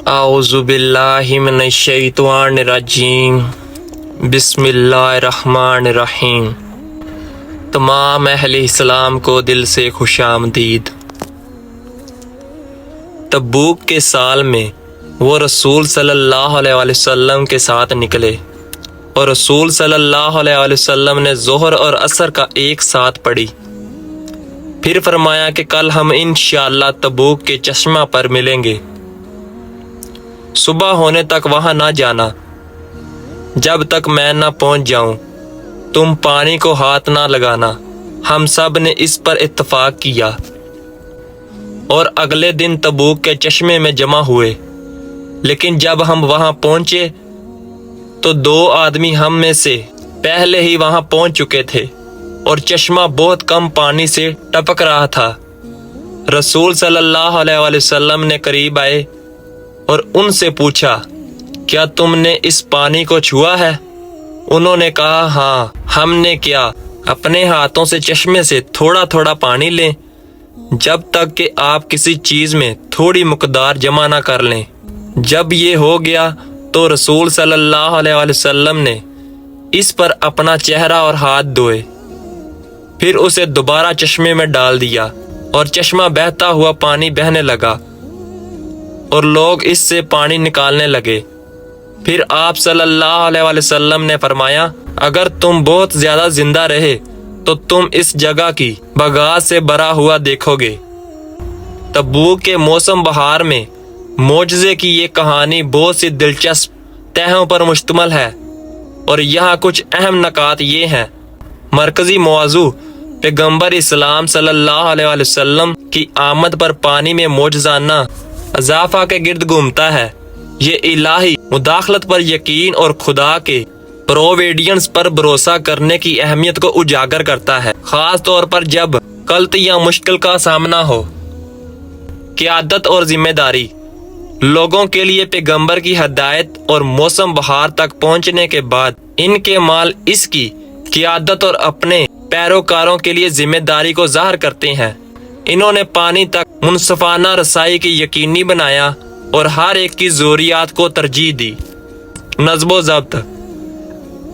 اعوذ باللہ من الشیطان الرجیم بسم اللہ الرحمن الرحیم۔ تمام اہل اسلام کو دل سے خوش آمدید۔ تبوک کے سال میں وہ رسول صلی اللہ علیہ وسلم کے ساتھ نکلے اور رسول صلی اللہ علیہ وسلم نے ظہر اور عصر کا ایک ساتھ پڑھی۔ پھر فرمایا کہ کل ہم انشاءاللہ تبوک کے چشمہ پر ملیں گے، صبح ہونے تک وہاں نہ جانا، جب تک میں نہ پہنچ جاؤں تم پانی کو ہاتھ نہ لگانا۔ ہم سب نے اس پر اتفاق کیا اور اگلے دن تبوک کے چشمے میں جمع ہوئے، لیکن جب ہم وہاں پہنچے تو 2 آدمی ہم میں سے پہلے ہی وہاں پہنچ چکے تھے اور چشمہ بہت کم پانی سے ٹپک رہا تھا۔ رسول صلی اللہ علیہ وسلم نے قریب آئے اور ان سے پوچھا، کیا تم نے اس پانی کو چھوا ہے؟ انہوں نے کہا، ہاں ہم نے کیا۔ اپنے ہاتھوں سے چشمے سے تھوڑا تھوڑا پانی لیں جب تک کہ آپ کسی چیز میں تھوڑی مقدار جمع نہ کر لیں۔ جب یہ ہو گیا تو رسول صلی اللہ علیہ وسلم نے اس پر اپنا چہرہ اور ہاتھ دھوئے، پھر اسے دوبارہ چشمے میں ڈال دیا اور چشمہ بہتا ہوا پانی بہنے لگا اور لوگ اس سے پانی نکالنے لگے۔ پھر آپ صلی اللہ علیہ وسلم نے فرمایا، اگر تم بہت زیادہ زندہ رہے تو تم اس جگہ کی بغاض سے بھرا ہوا دیکھو گے۔ تبوک کے موسم بہار میں معجزے کی یہ کہانی بہت سی دلچسپ تہوں پر مشتمل ہے، اور یہاں کچھ اہم نکات یہ ہیں۔ مرکزی موضوع پیغمبر اسلام صلی اللہ علیہ وسلم کی آمد پر پانی میں معجزانہ اضافہ کے گرد گھومتا ہے۔ یہ الہی مداخلت پر یقین اور خدا کے پروویڈینس پر بھروسہ کرنے کی اہمیت کو اجاگر کرتا ہے، خاص طور پر جب غلط یا مشکل کا سامنا ہو۔ قیادت اور ذمہ داری۔ لوگوں کے لیے پیغمبر کی ہدایت اور موسم بہار تک پہنچنے کے بعد ان کے مال اس کی قیادت اور اپنے پیروکاروں کے لیے ذمہ داری کو ظاہر کرتے ہیں۔ انہوں نے پانی تک منصفانہ رسائی کی یقینی بنایا اور ہر ایک کی ضروریات کو ترجیح دی۔ نظم و ضبط۔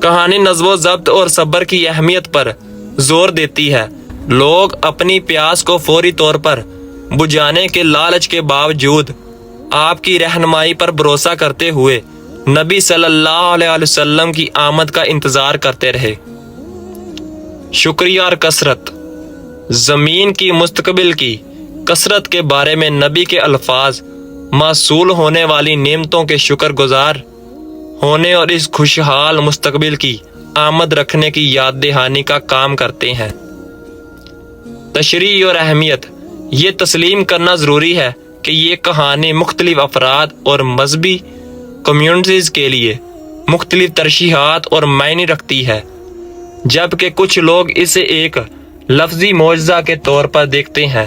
کہانی نظم و ضبط اور صبر کی اہمیت پر زور دیتی ہے۔ لوگ اپنی پیاس کو فوری طور پر بجھانے کے لالچ کے باوجود آپ کی رہنمائی پر بھروسہ کرتے ہوئے نبی صلی اللہ علیہ وسلم کی آمد کا انتظار کرتے رہے۔ شکریہ اور کثرت۔ زمین کی مستقبل کی کثرت کے بارے میں نبی کے الفاظ موصول ہونے والی نعمتوں کے شکر گزار ہونے اور اس خوشحال مستقبل کی آمد رکھنے کی یاد دہانی کا کام کرتے ہیں۔ تشریح اور اہمیت۔ یہ تسلیم کرنا ضروری ہے کہ یہ کہانی مختلف افراد اور مذہبی کمیونٹیز کے لیے مختلف ترجیحات اور معنی رکھتی ہے۔ جبکہ کچھ لوگ اسے ایک لفظی معجزہ کے طور پر دیکھتے ہیں،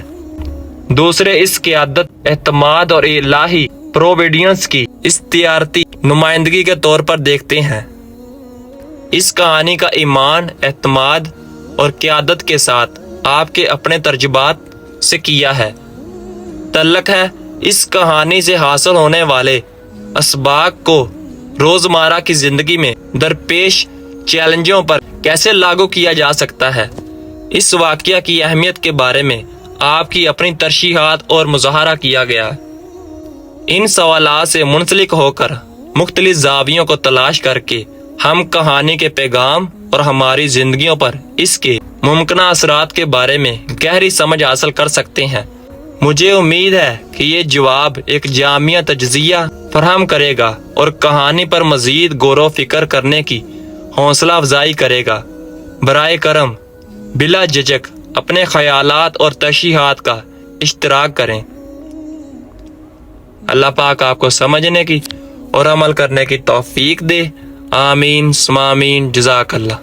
دوسرے اس قیادت، اعتماد اور الہی پروویڈینس کی استعارتی نمائندگی کے طور پر دیکھتے ہیں۔ اس کہانی کا ایمان، اعتماد اور قیادت کے ساتھ آپ کے اپنے تجربات سے کیا ہے تعلق ہے۔ اس کہانی سے حاصل ہونے والے اسباق کو روزمرہ کی زندگی میں درپیش چیلنجوں پر کیسے لاگو کیا جا سکتا ہے، اس واقعہ کی اہمیت کے بارے میں آپ کی اپنی ترشیحات اور مظاہرہ کیا گیا ہے۔ ان سوالات سے منسلک ہو کر مختلف زاویوں کو تلاش کر کے ہم کہانی کے پیغام اور ہماری زندگیوں پر اس کے ممکنہ اثرات کے بارے میں گہری سمجھ حاصل کر سکتے ہیں۔ مجھے امید ہے کہ یہ جواب ایک جامع تجزیہ فراہم کرے گا اور کہانی پر مزید غور و فکر کرنے کی حوصلہ افزائی کرے گا۔ برائے کرم بلا جھجک اپنے خیالات اور تشریحات کا اشتراک کریں۔ اللہ پاک آپ کو سمجھنے کی اور عمل کرنے کی توفیق دے۔ آمین ثم آمین۔ جزاک اللہ۔